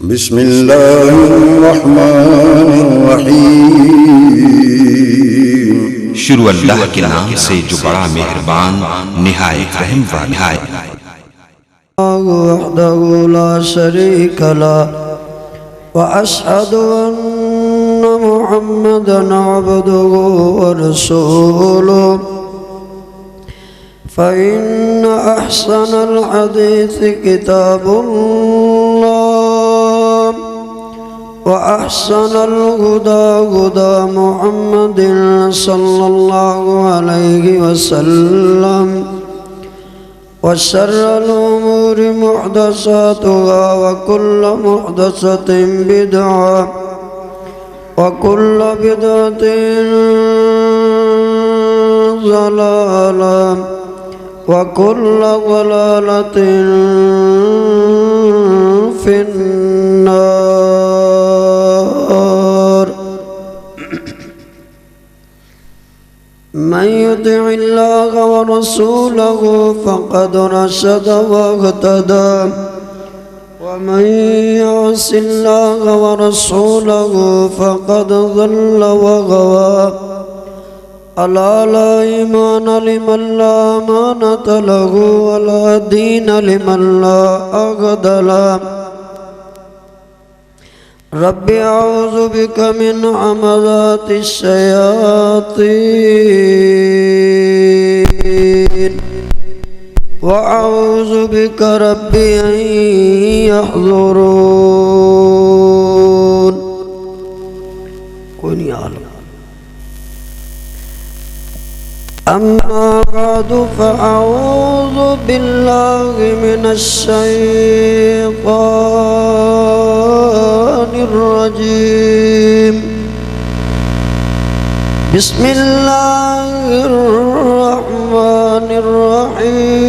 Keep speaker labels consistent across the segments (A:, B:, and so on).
A: بسم الله الرحمن الرحیم
B: شروع اللہ کے نام سے جو بڑا مہربان نہایت رحم والا ہے۔
C: وحده لا شريك له وأشهد أن محمدا عبده ورسوله فإن أحسن الحديث كتاب الله وأحسن الهدى هدى محمد صلى الله عليه وسلم وشر الأمور محدثاتها وكل محدثة بدعة وكل بدعة ضلالة وكل ضلالة في النار. من يطع الله ورسوله فقد رشد واهتدى ومن يعص الله ورسوله فقد ضل وغوى. ألا لا إيمان لمن لا أمانة له ولا دين لمن لا عقد له. رب أعوذ بك من همزات الشياطين وأعوذ بك رب أن يحضرون. كن يعلم. أما بعد فأعوذ بالله من الشيطان الرجيم. بسم الله الرحمن الرحيم.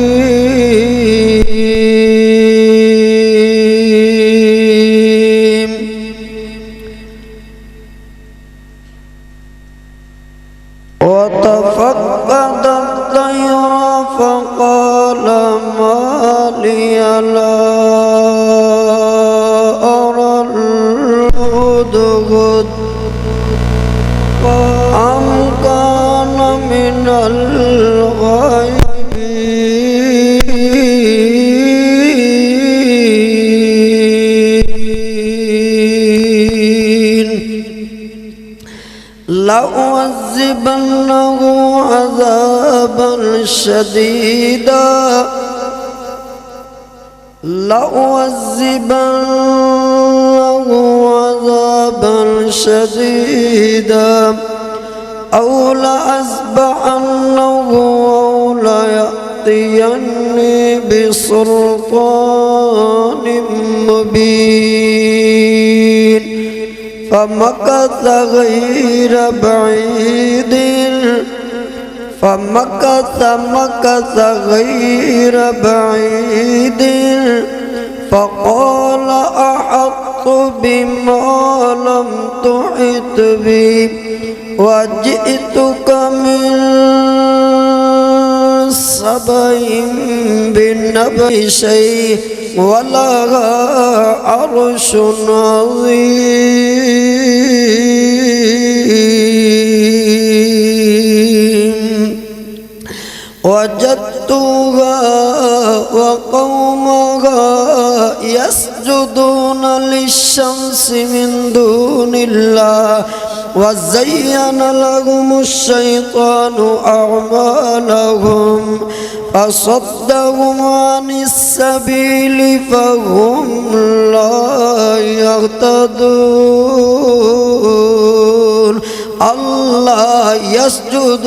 C: وتفقد الطير فقال ما لي لا أرى الهدهد أم كان من الغائبين. لأعذبنه عذابا شديدا أو لأذبحنه أو ليأتيني بسلطان مبين. فمكث غير بعيد فقال أحطت بما لم تحط به وجئتك من سبأ بنبأ شيء ولها عرش عظيم. وجدتها وقومها يسجدون للشمس من دون الله وزين لهم الشيطان أعمالهم فصدهم عن السبيل فهم لا يهتدون. الله يسجد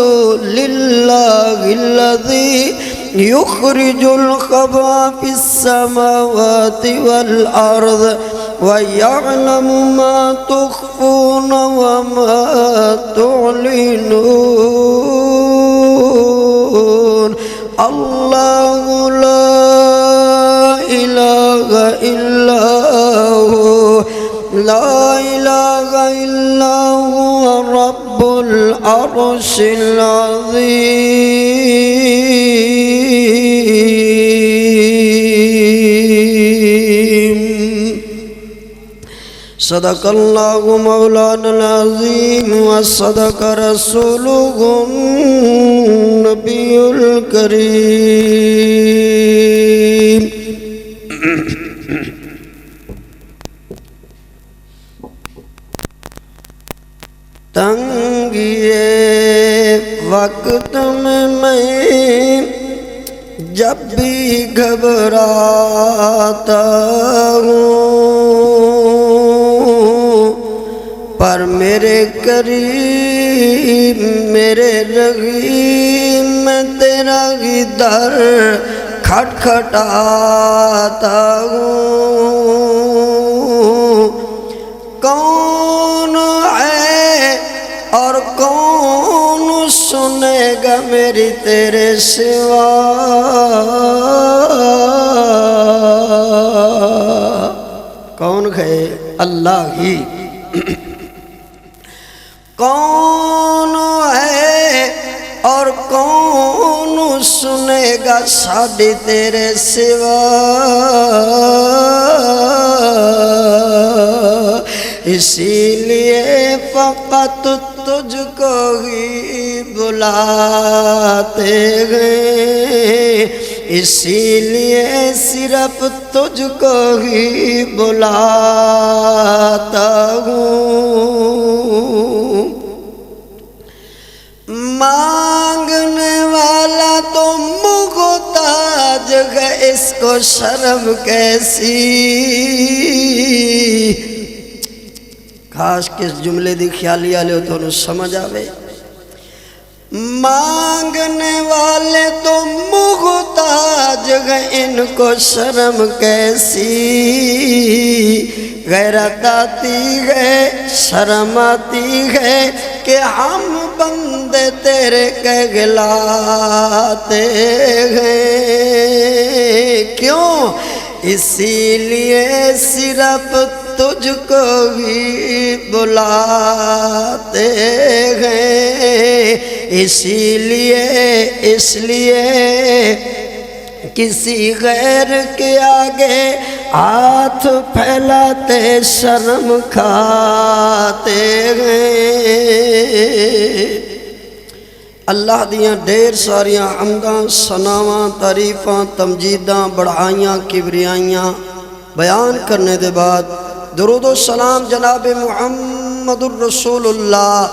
C: لله الذي يخرج الخبأ في السماوات والأرض ويعلم ما تخفون وما تعلنون. الله لا إله إلا هو رب العرش العظيم. صدق اللہ مولانا العظیم وصدق رسولہ النبی الکریم۔ تنگیے وقت میں جب بھی گھبراتا ہوں، پر میرے قریب میرے رحیم میں تیرا ہی در کھٹکھٹاتا ہوں۔ کون ہے اور کون سنے گا میری تیرے سوا، کون ہے؟ اللہ ہی۔ کون ہے اور کون سنے گا ساڈی تیرے سوا، اسی لیے فقط تجھ کو ہی بلاتے ہیں، اسی لیے صرف تجھ کو ہی بلاتا ہوں۔ مانگنے والا تو محتاج ہے، اس کو شرم کیسی، کاش کس جملے دی خیالی آلے ہو تو انہوں سمجھ آوے۔ مانگنے والے تو محتاج ہیں، ان کو شرم کیسی، غیرت آتی ہے شرم آتی ہے کہ ہم بندے تیرے کہلاتے ہیں، کیوں؟ اسی لیے صرف تجھ کو ہی بلاتے ہیں، اسی لیے کسی غیر کے آگے ہاتھ پھیلاتے شرم کھاتے ہیں۔ اللہ دیاں ڈھیر ساریاں حمداں ثناواں تعریفاں تمجیداں بڑھائیاں کبریائیاں بیان کرنے دے بعد درود و سلام جناب محمد الرسول اللہ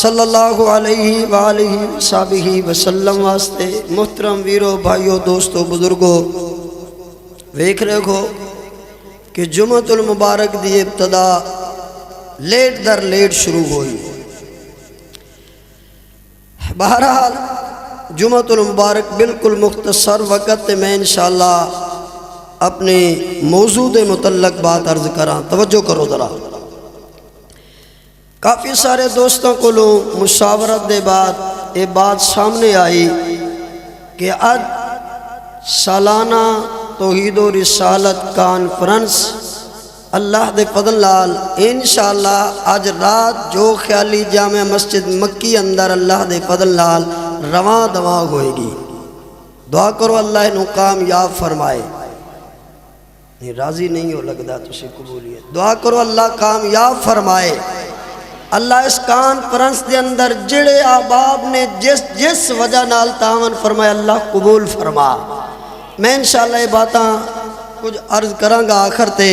C: صلی اللہ علیہ وآلہ وصحبہ وسلم واسطے۔ محترم ویرو بھائیو دوستو بزرگو، ویکھ رہے ہو کہ جمعۃ المبارک دی ابتدا لیٹ در لیٹ شروع ہوئی۔ بہرحال جمعۃ المبارک بالکل مختصر وقت میں انشاءاللہ اپنے موضوع دے متعلق بات عرض کراں، توجہ کرو ذرا۔ کافی سارے دوستوں کو مشاورت دے بعد یہ بات سامنے آئی کہ آج سالانہ توحید و رسالت کانفرنس اللہ دے فضل لال انشاءاللہ آج رات جو خیالی جامع مسجد مکی اندر اللہ دے فضل لال رواں دواں ہوئے گی۔ دعا کرو اللہ انہوں کامیاب فرمائے۔ نہیں راضی نہیں ہو لگتا تسی قبولیت، دعا کرو اللہ کامیاب فرمائے۔ اللہ اس کانفرنس دے اندر جڑے احباب نے جس وجہ نال تعاون فرمائے اللہ قبول فرما۔ میں انشاءاللہ یہ باتاں کچھ عرض کراں گا آخر تے،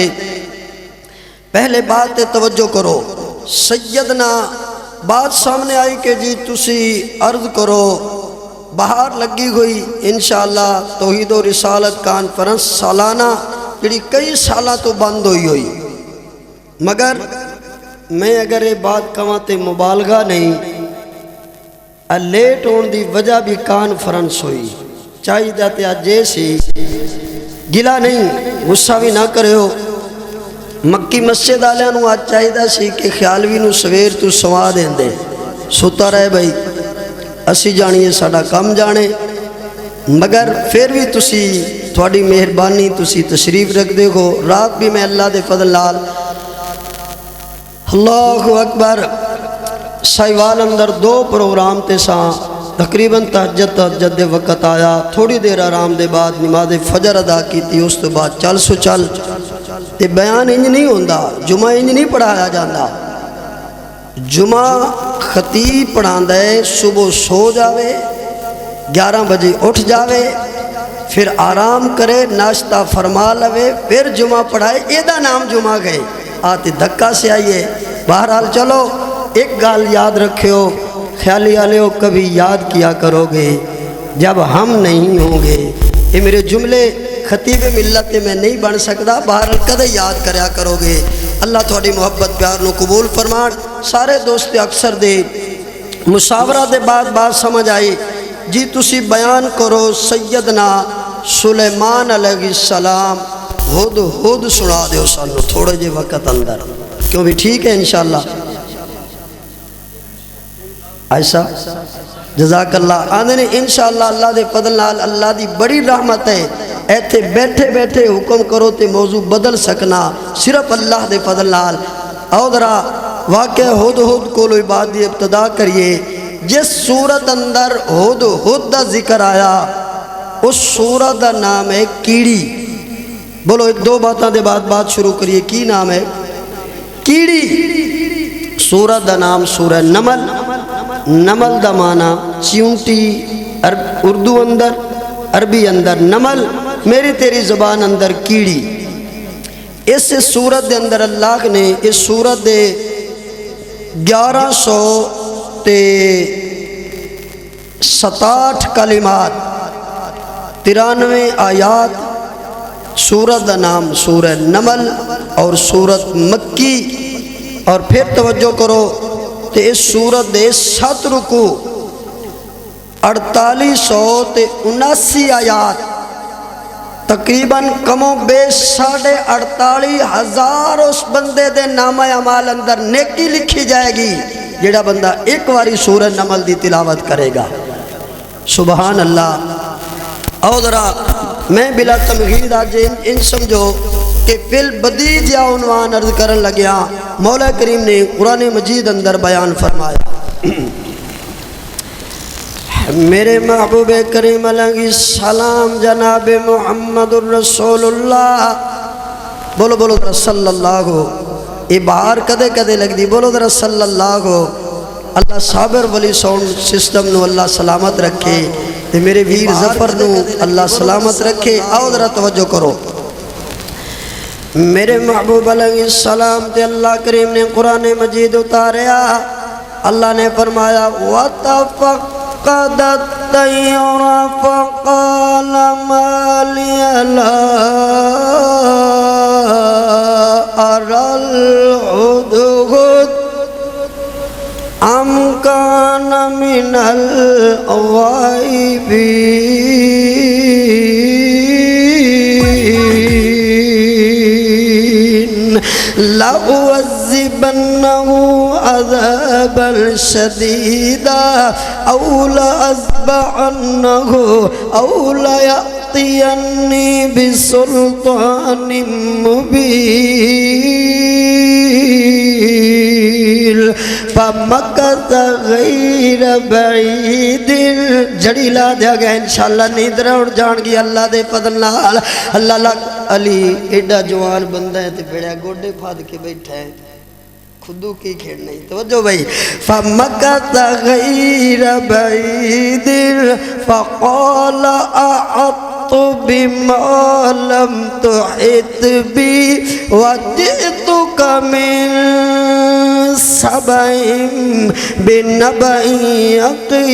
C: پہلے بات تے توجہ کرو۔ سیدنا بات سامنے آئی کہ جی تسی عرض کرو، باہر لگی ہوئی انشاءاللہ توحید و رسالت کانفرنس سالانہ جڑی کئی سالہ تو بند ہوئی، مگر میں اگر یہ بات کہاں تے مبالغہ نہیں، لیٹ ہون دی وجہ بھی کانفرنس ہوئی، چاہیے جاتے آج جیسی گلا نہیں، غصہ بھی نہ کرے ہو۔ مکی مسجد آلیاں نو آج چاہیے دا سی کہ خیالوی نو سویر تو سوا دیں دے، ستا رہے بھائی اسی جانیے ساڑا کم جانے، مگر پھر بھی تسی تھوڑی مہربانی تسی تشریف رکھ دے ہو۔ رات بھی میں اللہ دے فضل لال اللہ اکبر سائیوال اندر 2 پروگرام تے ساں، تقریباً تہجد دے وقت آیا، تھوڑی دیر آرام دے بعد نماز فجر ادا کی تھی، اس تو بعد چل تے بیان انج نہیں ہوندا، جمعہ انج نہیں پڑھایا جاندہ۔ جمعہ خطیب پڑھاندا ہے، صبح سو جاوے، 11 بجے اٹھ جاوے، پھر آرام کرے، ناشتہ فرما لوے، پھر جمعہ پڑھائے، ایدہ نام جمعہ گئے۔ آتے دھکا سے آئیے۔ بہرحال چلو ایک گال یاد رکھیو، خیالی آلیو کبھی یاد کیا کرو گے جب ہم نہیں ہوں گے۔ یہ میرے جملے خطیب ملت میں نہیں بن سکتا، بہرحال کدے یاد کریا کرو گے۔ اللہ تھوڑی محبت پیار نو قبول فرمان۔ سارے دوست اکثر دے مشاورہ دے بعد بات سمجھ آئی جی، تسی بیان کرو سیدنا سلیمان علیہ السلام ہد سنا دیو سانو تھوڑے جے وقت اندر، کیوں بھی ٹھیک ہے انشاءاللہ؟ ایسا جزاک اللہ آنے نے انشاءاللہ اللہ دے فضل نال، اللہ دی بڑی رحمت ہے، ایتھے بیٹھے بیٹھے حکم کرو تے موضوع بدل سکنا صرف اللہ دے فضل نال۔ او درہ واقع ہد کو لو عبادی ابتدا کریے۔ جس سورت اندر ہد دا ذکر آیا اس سورت دا نام ہے کیڑی۔ بولو ایک دو باتاں دے بعد بات شروع کریے، کی نام ہے؟ کیڑی۔ سورت دا نام سورہ نمل، نمل دا معنی چیونٹی، اردو اندر عربی اندر نمل، میری تیری زبان اندر کیڑی۔ اس سورت دے اندر اللہ نے اس سورت دے 1167 کلمات، 93 آیات، سورت دا نام سورہ نمل اور سورت مکی۔ اور پھر توجہ کرو تے اس سورت دے 7 رکوع، 4879 آیات، تقریباً کم و بیش 48,500 اس بندے دے نام اعمال اندر نیکی لکھی جائے گی جڑا بندہ ایک واری سورہ نمل دی تلاوت کرے گا۔ سبحان اللہ۔ او ذرا میں بلا تمغید آج ان سمجھو کہ فی البدی جا عنوان عرض کرن لگیا، مولا کریم نے قرآن مجید اندر بیان فرمایا۔ میرے محبوب کریم علیہ السلام جناب محمد الرسول اللہ، بولو بولو در صلی اللہ ہو، یہ باہر کدے کدے لگ دی، بولو در صلی اللہ ہو۔ اللہ صابر ولی ساؤنڈ سسٹم نو اللہ سلامت رکھے، تے میرے ویر ظفر نو اللہ سلامت رکھے۔ آؤ ذرا توجہ کرو، میرے محبوب علیہ السلام تے اللہ کریم نے قرآن مجید اتاریا۔ اللہ نے فرمایا وَتَفَقَّدَ الطَّيْرَ فَقَالَ مَا لِيَ لَا أَرَى الْهُدْهُدَ أَمْ كَانَ مِنَ الْغَائِبِينَ لَأُعَذِّبَنَّهُ عَذَابًا شَدِيدًا أَوْ لَأَذْبَحَنَّهُ أَوْ لَيَأْتِيَنِّي بِسُلْطَانٍ مُبِينٍ فَمَكَثَ غَيْرَ بَعِيدٍ۔ جڑی لا دیا گیا انشاءاللہ نیندر اڑ جان گی اللہ دے فضل نال۔ اللہ لک علی ایڈا جوان بندہ ہے تے بیڑا گوڑے پھاد کے بیٹھا ہے، خودو کی کھیڑ نہیں۔ توجہ بھائی، فَمَكَثَ غَيْرَ بَعِيدٍ فَقَالَ أَحَطتُ بِمَا لَمْ تُحِطْ بِهِ وَجِئْتُكَ مِنْ سَبَإٍ بِنَبَإٍ يَقِينٍ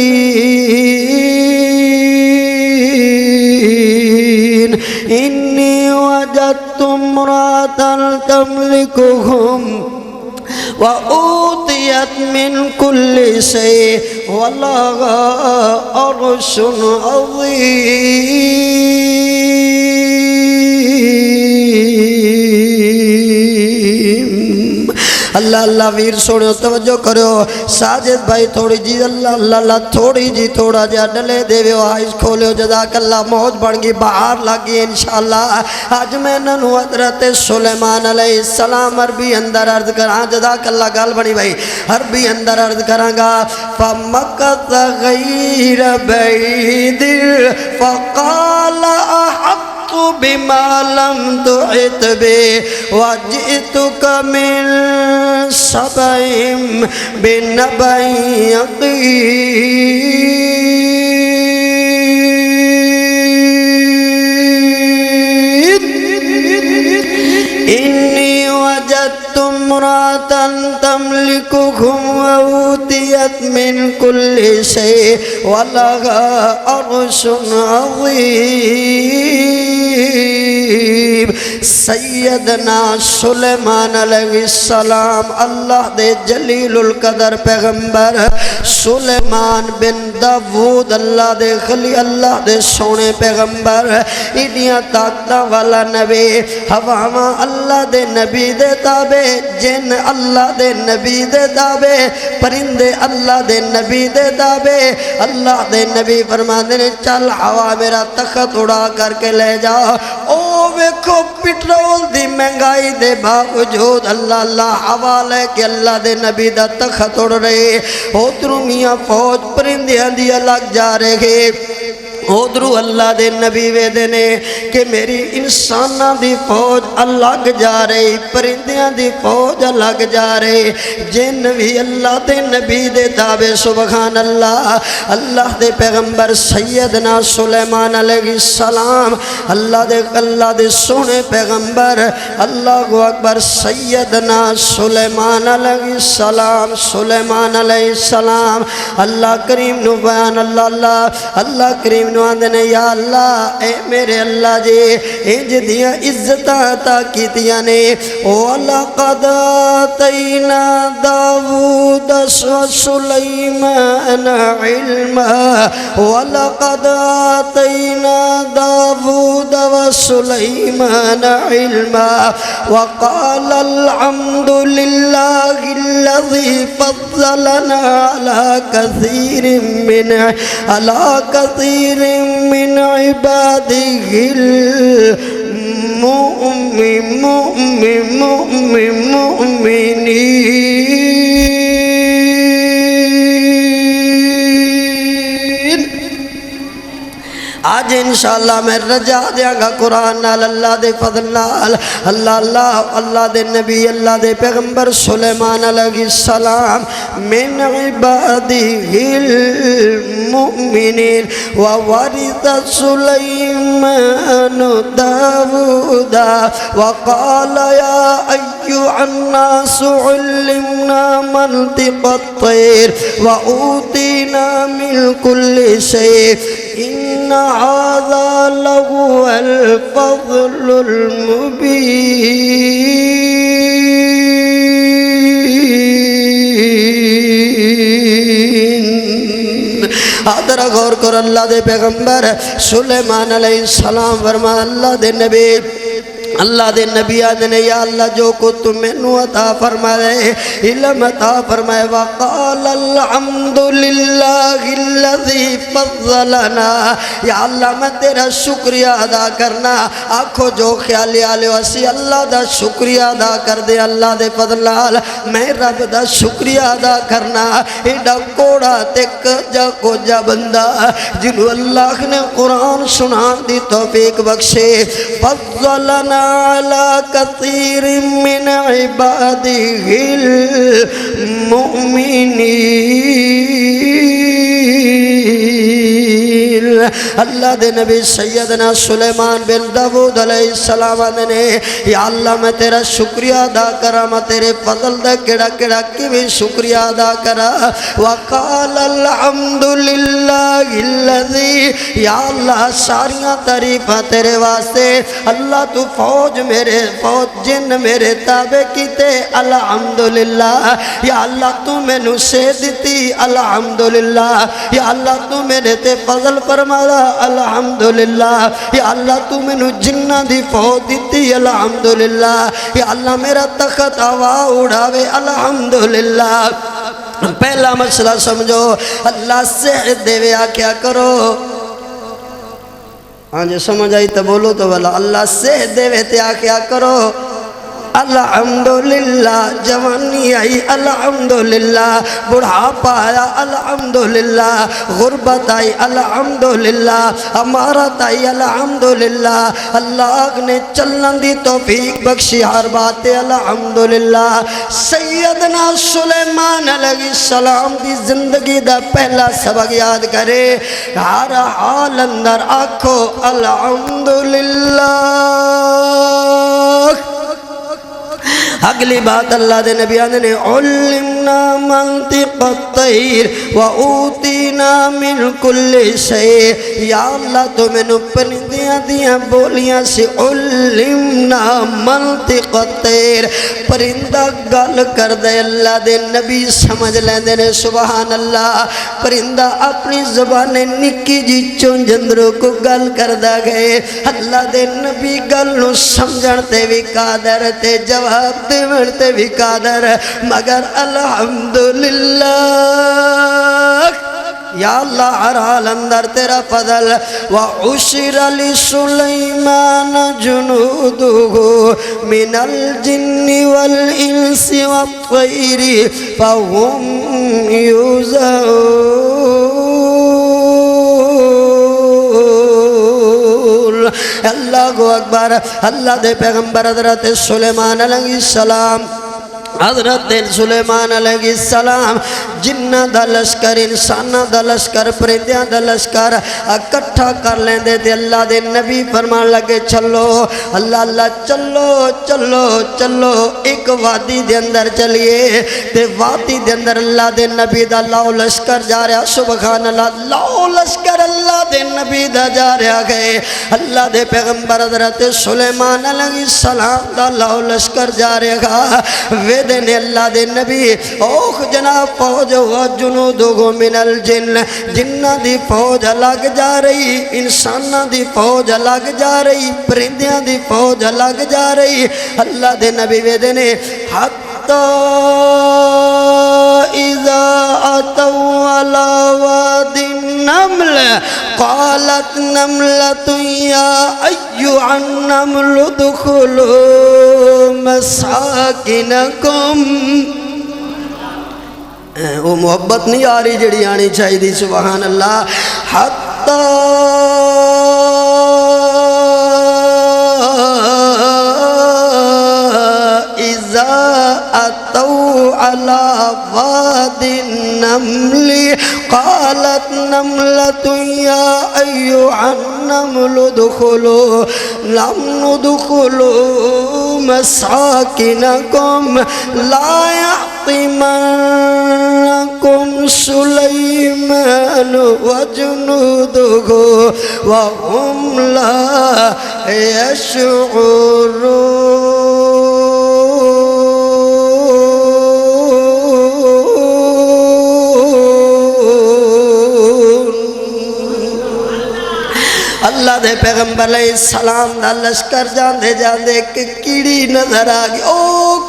C: إِنِّي وَجَدتُّ امْرَأَةً تَمْلِكُهُمْ وَأُوتِيَتْ مِنْ كُلِّ شَيْءٍ وَلَهَا عَرْشٌ عَظِيمٌ۔ اللہ اللہ ویر سوڑے توجہ کرو، ساجد بھائی تھوڑی جی اللہ اللہ تھوڑی جی تھوڑا جا ڈلے دے ویو آئیز کھولے ہو، جزاک اللہ موج بڑھ گی باہر لگی انشاءاللہ۔ آج میں ننو حضرت سلیمان علیہ السلام عربی اندر عرض کران، جزاک اللہ گال بڑی بھائی عربی اندر عرض کران گا۔ فَمَكَثَ غَيْرَ بَعِيدٍ فَقَالَ أَحَطتُ بما لم تحط به وجئتك من سبأ بنبأ يقين إني وجدت امرأة تملكهم وأوتيت من كل شيء ولها عرش عظيم سیدنا سلیمان علیہ السلام اللہ دے جلیل القدر پیغمبر سلیمان بن داود اللہ دے خلی اللہ دے سونے پیغمبر انیاں طاقتہ والا نبی ہواواں اللہ دے نبی دے تابے جن اللہ دے نبی دے تابے پرندے اللہ دے نبی دے تابے اللہ دے نبی فرماتے نے چل ہوا میرا تخت اڑا کر کے لے جا او ویکھو پٹرول دی مہنگائی دے باوجود اللہ حوالے کہ اللہ دے نبی دا تخت اڑ رہے ادھروں میاں فوج پرندیاں دی الگ جا رہے ادھروں اللہ دے نبی ویدے نے کہ میری انسانہ دی فوج الگ جا رہی پرندیاں دی فوج الگ جا رہی جن بھی اللہ دے نبی دے تابع سبحان اللہ اللہ دے پیغمبر سیدنا سلیمان علیہ السلام اللہ دے سونے پیغمبر اللہ اکبر سیدنا سلیمان علیہ السلام سلیمان علیہ السلام اللہ کریم نو بیان اللہ کریم نو آندنے یا اللہ اے میرے اللہ جی انج دیا عزتاں عطا کیتیاں نے وَلَقَدْ آتَيْنَا دَاوُودَ وَسُلَيْمَانَ عِلْمًا وَلَقَدْ آتَيْنَا دَاوُودَ وَسُلَيْمَانَ عِلْمًا وَقَالَ الْحَمْدُ لِلَّهِ الَّذِي فَضَّلَنَا عَلَى كَثِيرٍ من عباده المؤمنين آج انشاءاللہ میں رجا دیا گا قرآن نال اللہ دے فضل نال اللہ دے نبی اللہ دے پیغمبر سلیمان علیہ السلام من عباده المؤمنین وورث سلیمان داود وقال یا ایها الناس علمنا منطق الطير وأوتينا من كل شيء إن هذا لهو الفضل المبين آدھر غور کر اللہ دے پیغمبر سلیمان علیہ السلام فرما اللہ دے نبی اللہ دے نبی آدھنے یا اللہ جو کو تم میں عطا فرمائے علم عطا فرمائے وقال الحمدللہ الذی فضلنا یا اللہ میں تیرا شکریہ ادا کرنا آنکھو جو خیالی آلے وسی اللہ دا شکریہ ادا کر دے اللہ دے فضلال میں رب دا شکریہ ادا کرنا ایڈا کوڑا تک جا کو جا بندہ جنہوں اللہ نے قرآن سنان دی توفیق بخشے فضلنا على كثير من عباده المؤمنين اللہ دے نبی سیدنا سلیمان بن داود علیہ السلام نے یا اللہ میں تیرا شکریہ ادا کرا میں تیرے فضل دا کڑا کڑا کی بھی شکریہ ادا کرا وقال الحمدللہ الذی یا اللہ ساریاں تعریفاں تیرے واسطے اللہ تو فوج جن میرے تابع کیتے الحمدللہ یا اللہ تو میں نو سے دیتی الحمدللہ یا اللہ تو میرے تے فضل فرمالا الحمدللہ یا اللہ تو میں نو جنہ دی فوج دیتی الحمدللہ یا اللہ میرا تخت ہوا اڑاوے الحمدللہ پہلا مسئلہ سمجھو اللہ صحت دے ویا کیا کرو ہاں جو سمجھ آئی تو بولو تو بلا اللہ صحت دے وے تیا کیا کرو الحمدللہ، جوانی آئی الحمدللہ، بڑھاپا آیا الحمدللہ، غربت آئی الحمدللہ، امارت آئی الحمدللہ، اللہ نے چلن دی توفیق بخشی ہر بات الحمدللہ۔ سیدنا سلیمان علیہ السلام دی زندگی دا پہلا سبق یاد کرے، ہر حال اندر آکھو الحمدللہ۔ اگلی بات اللہ دے نبی آنے نے علمنا منطق الطیر وَأُوتِينَا مِن كُلِّ شَيْءٍ، یا اللہ تو میں نو پرندیاں دیاں بولیاں سے علمنا منطق الطیر، پرندہ گل کر دے اللہ دے نبی سمجھ لیندے نے سبحان اللہ۔ پرندہ اپنی زبان نکی جی چونجندروں کو گل کر دا گئے، اللہ دے نبی گل نو سمجھنتے بھی قادر تے جواب تے بھی قادر، مگر الحمدللہ۔ یا اللہ ہر حال اندر تیرا فضل۔ وَعُشِرَ لِسُلَيْمَانَ جُنُودُهُ مِنَ الْجِنِّ وَالْإِنسِ وَالطَّيْرِ فَهُمْ يُوزَعُونَ۔ اللہ اکبر۔ اللہ دے پیغمبر حضرت سلیمان علیہ السلام، حضرت سلیمان علیہ السلام جنہ دا لشکر، انسانہ دا لشکر، پرندیاں دا لشکر اکٹھا کر لیندے تے اللہ دے نبی فرمان لگے چلو اللہ اللہ چلو چلو چلو ایک وادی دے اندر چلیے، تے وادی دے اندر اللہ دے نبی دا لاؤ لشکر جا رہا، سبحان اللہ، لاؤ لشکر اللہ دے نبی دا جا رہا گئے، اللہ دے پیغمبر حضرت سلیمان علیہ السلام دا لاؤ لشکر جا رہا ویدے نے اللہ دے نبی اوہ جناب فوج و جنودہ من الجن، جنہ دی فوج الگ جا رہی، انسانہ دی فوج الگ جا رہی، پرندیاں دی فوج الگ جا رہی، اللہ دے نبی ویدے نے حتی اذا اتوا علی وادی النمل قالت نملۃ یا ایھا النمل ادخلوا مساکنکم۔ وہ محبت نہیں آ رہی جڑی آنی چاہیے دی، سبحان اللہ۔ حتی اذا اتوا علی وادی النمل قالت نملۃ یا ایھا النمل ادخلوا لم ندخلوا مساکنکم لا يحطمنکم سلیمان وجنودہ وهم لا يشعرون۔ اللہ دے پیغمبر علیہ السلام دا لشکر جاندے جاندے کہ کیڑی نظر آگئی، او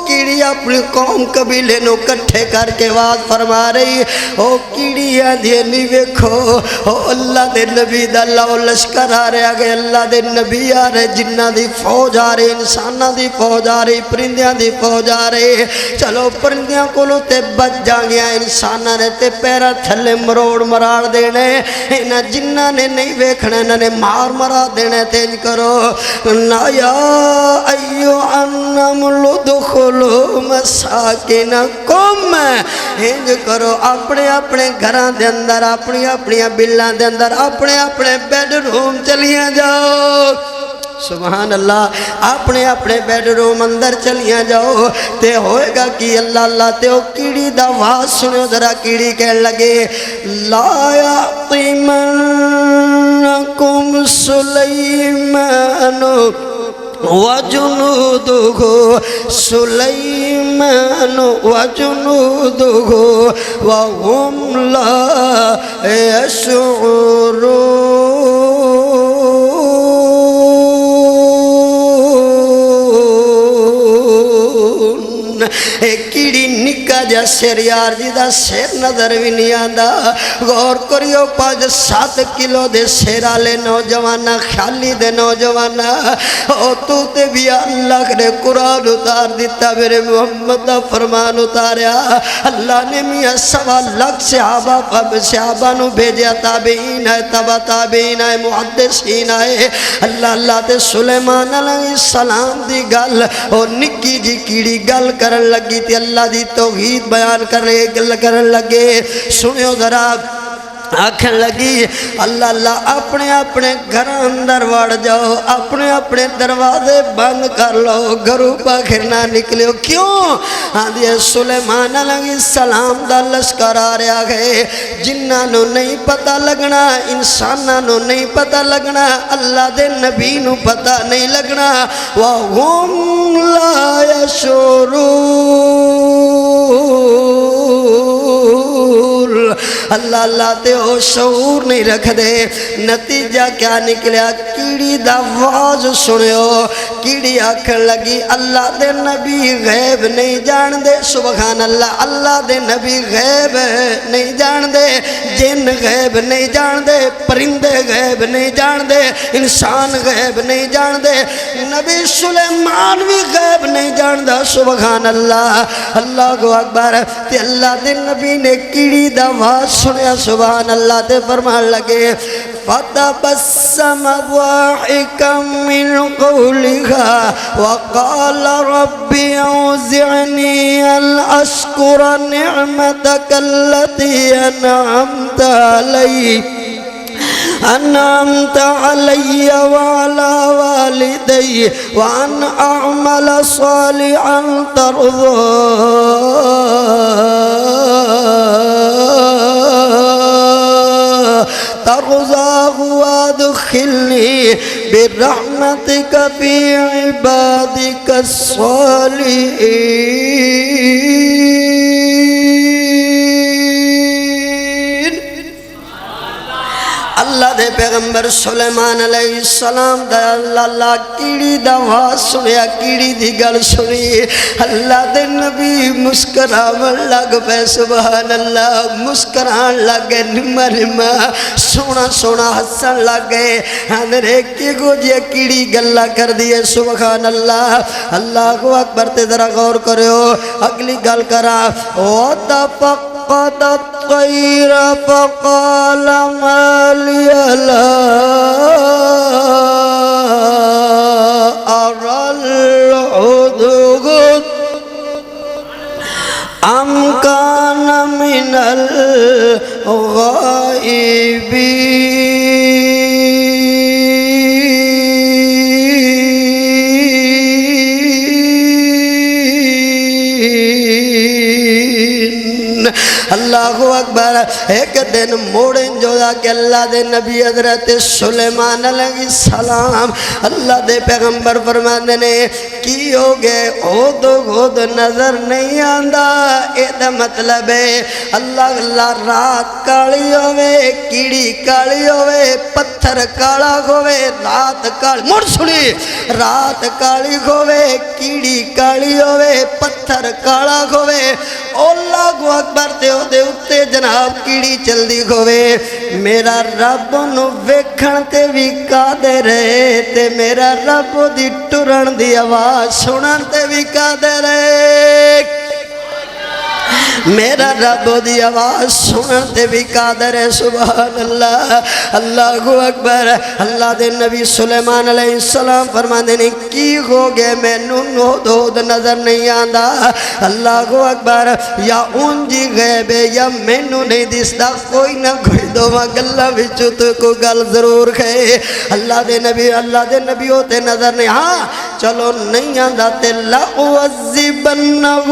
C: کیڑی اپنی قوم قبیلے نو کٹھے کر کے آواز فرما رہی، او کیڑی آندھی نہیں ویکھو، او اللہ دے نبی دا لاؤ لشکر آ رہے آگئے، اللہ دے نبی آ رہے، جنہ دی فوج آ رہے، انسانہ دی فوج آ رہی، پرندیاں دی فوج آ رہے، چلو پرندیاں کولو تے بچ جانگیاں، انسانہ نے تے پیرا تھلے مروڑ مراڑ دینے، انہ جنہ نے نہیں ویکھنے، انہ نے مار مرا دینے، تیج کرو یا ایھا النمل ادخلوا مساکنکم، ہنج کرو اپنے اپنے گھراں دے اندر، اپنی اپنی بلاں دے اندر، اپنے اپنے بیڈ روم چلیاں جاؤ، سبحان اللہ، اپنے اپنے بیڈ روم اندر چلیاں جاؤ، تے ہوئے گا کہ اللہ اللہ تے او کیڑی دا آواز سنو ذرا، کیڑی کہنے لگے لا یحطمنکم سلیمان وجنودہ سلیمان وجنودہ وهم لا يشعرون۔ اے کیڑی نکا جا سر یار جی دا سر نظر بھی نہیں آندا غور کریو 5-7 کلو دے سر والے نوجوانا خالی دے نوجوانا او تو تے بھی اللہ نے قرآن اتار دیتا میرے محمد دا فرمان اتاریا اللہ نے میاں 1.25 لاکھ صحابہ نو بھیجیا تابعین ہے تبع تابعین ہے محدثین ہے اللہ تے سلیمان علیہ السلام دی گل او نکی جی کیڑی گل کرن لگی تے اللہ دی توحید بیان کرن لگے سنیو ذرا آکھن لگی اللہ اپنے گھر اندر وڑ جاؤ اپنے دروازے بند کر لو گھروں باہر نہ نکلو کیوں آدھی سلیمان علیہ السلام دا لشکر آ رہا ہے جنہاں نو نہیں پتہ لگنا انساناں نو نہیں پتہ لگنا اللہ دے نبی نو پتہ نہیں لگنا وَهُمْ لَا يَشْعُرُونَ اللہ تے او شعور نہیں رکھ دے نتیجہ کیا نکلیا کیڑی دا آواز سنیو کیڑی آکھن لگی اللہ دے نبی غیب نہیں جان دے سبحان اللہ دے نبی غیب نہیں جان دے جن غیب نہیں جان دے پرندے غیب نہیں جان دے انسان غیب نہیں جان دے نبی سلیمان بھی غیب نہیں جان دا سبحان اللہ کو اکبر تے اللہ دے نبی نے کیڑی دا آواز سنیا سبحان اللہ تے فرمان لگے فَتَبَسَّمَ ضَاحِكًا مِّن قَوْلِهَا وَقَالَ رَبِّ أَوْزِعْنِي أَنْ أَشْكُرَ نِعْمَتَكَ الَّتِي أنعمت علي وعلى والدي وأن أعمل صالحا ترضاه وادخلني برحمتك في عبادك الصالحين اللہ دے پیغمبر سلیمان علیہ السلام دا اللہ کیڑی دا آواز سنیا کیڑی دی گل سنی اللہ دے نبی مسکراون لگ پہ سبحان اللہ مسکران لگے نما سونا حسن لگے ہمارے کی گو جی کیڑی گلہ کر دیئے سبحان اللہ کو اکبر تے ذرا غور کرو اگلی گل کرا وَتَفَقَّدَ الطَّيْرَ فَقَالَ مَا لِيَ لَا أَرَى الْهُدْهُدَ أَمْ كَانَ مِنَ الْغَائِبِينَ اللہ اکبر ایک دن موڑن جو دا کہ اللہ دے نبی حضرت سلیمان علیہ السلام اللہ دے پیغمبر فرماندے نے کی ہو گئے خود نظر نہیں آندہ ایدہ مطلب ہے اللہ رات کالی ہوئے کیڑی کالی ہوئے پتھر کالا ہوئے رات کالی مڑ سنی رات کالی ہوئے کیڑی کالی ہوئے پتھر کالا ہوئے اللہ اکبر تے ہو دے اتے جناب کیڑی چل دی ہوئے میرا رب نو ویکھن تے بھی قادر ہے تے میرا رب دی ٹرن دی آواز سنن تے بھی قادر ہے میرا رب دی آواز سنن تے بھی قادر ہے سبحان اللہ اکبر اللہ دے نبی سلیمان علیہ السلام فرماندے نے کی ہو گئے میں نو نظر نہیں آندا اللہ اکبر یا اون جی غیب یا میں نو نہیں دستا کوئی نہ کوئی دو گلہ بچو تو کو گل ضرور ہے اللہ دے نبی ہوتے نظر نہیں ہاں چلو نہیں آندا تے لَأُعَذِّبَنَّهُ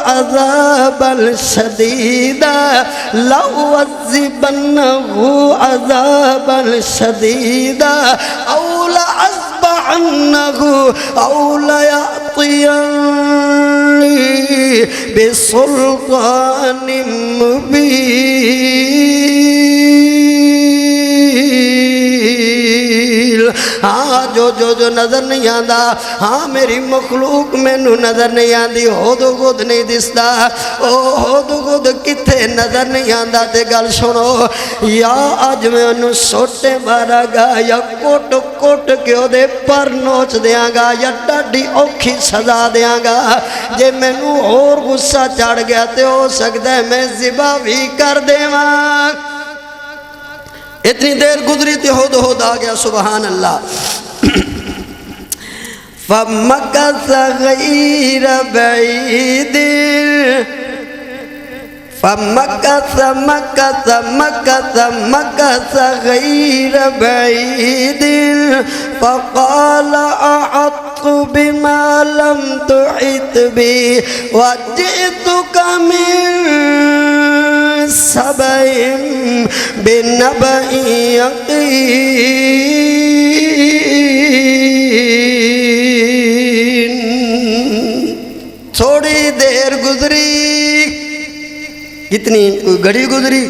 C: عَذَابًا شَدِيدًا لَأُعَذِّبَنَّهُ عَذَابًا شَدِيدًا أَوْ لَأَذْبَحَنَّهُ أَوْ لَيَأْتِيَنِّي بِسُلْطَانٍ مُبِينٍ ہاں جو جو نظر نہیں آندا ہاں میری مخلوق مینوں نظر نہیں آندی ہود خود نہیں دسدا او ہود خود کتھے نظر نہیں آندا تے گل سنو یا اج میں انہوں سوٹے مارا گا یا کوٹ کوٹ کے او دے پر نوچ دیاں گا یا ڈاڈی اوکھی سزا دیاں گا جے مینوں اور غصہ چڑھ گیا تے ہو سکتا ہے میں ذبح بھی کر دیواں اتنی دیر گزری تھی ہود آ گیا سبحان اللہ فَمَكَثَ غَيْرَ بَعِيدٍ مَكَثَ غَيْرَ بَعِيدٍ فَقَالَ أَحَطتُ بِمَا لَمْ تُحِطْ بِهِ وَجِئْتُكَ مِنْ سَبَإٍ بِنَبَإٍ يَقِينٍ تھوڑی دیر گزری کتنی گھڑی گزری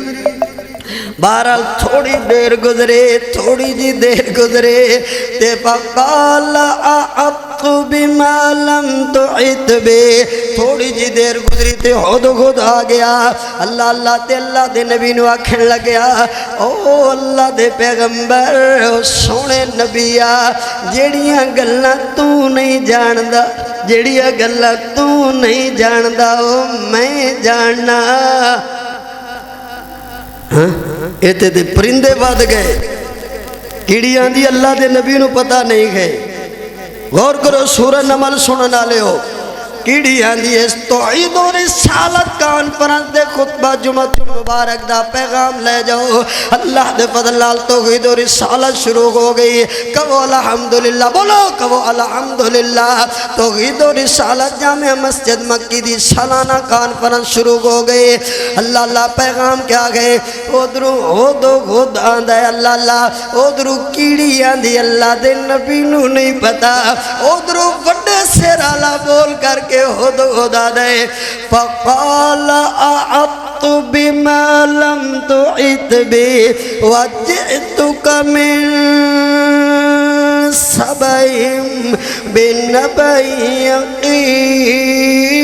C: بہرحال تھوڑی دیر گزرے تھوڑی جی دیر گزرے تے فقال احط بما لم تحط بہ تھوڑی جی دیر گزری تے ہود خود آ گیا اللہ اللہ تے اللہ دے نبی نو آکھن لگیا او اللہ دے پیغمبر سونے نبیا جیڑیاں گلاں تو نہیں جاندا جیڑیاں گلاں تو نہیں جاندا او میں جاننا ایتے دے پرندے بد گئے کیڑیاں دی اللہ دے نبی نو پتہ نہیں گئے غور کرو سورہ نمل سنن والے ہو کیڑیاں دی اس توحید و رسالت کانفرنس دے خطبہ جمعۃ المبارک دا پیغام لے جاؤ اللہ دے فضل نال توحید و رسالت شروع ہو گئی کہو الحمدللہ بولو کہو الحمدللہ توحید و رسالت جامع مسجد مکی دی سالانہ کانفرنس شروع ہو گئی اللہ اللہ پیغام کیا گئے ادھروں ہودو خود آندا ہے اللہ اللہ ادھروں کیڑیاں دی اللہ دے نبی نو نہیں پتا ادھروں بڑے سرالا بول کر کے ہود آدھے فقال احط بما لم تحط بہ وجئتک من سبأ بنبأ یقین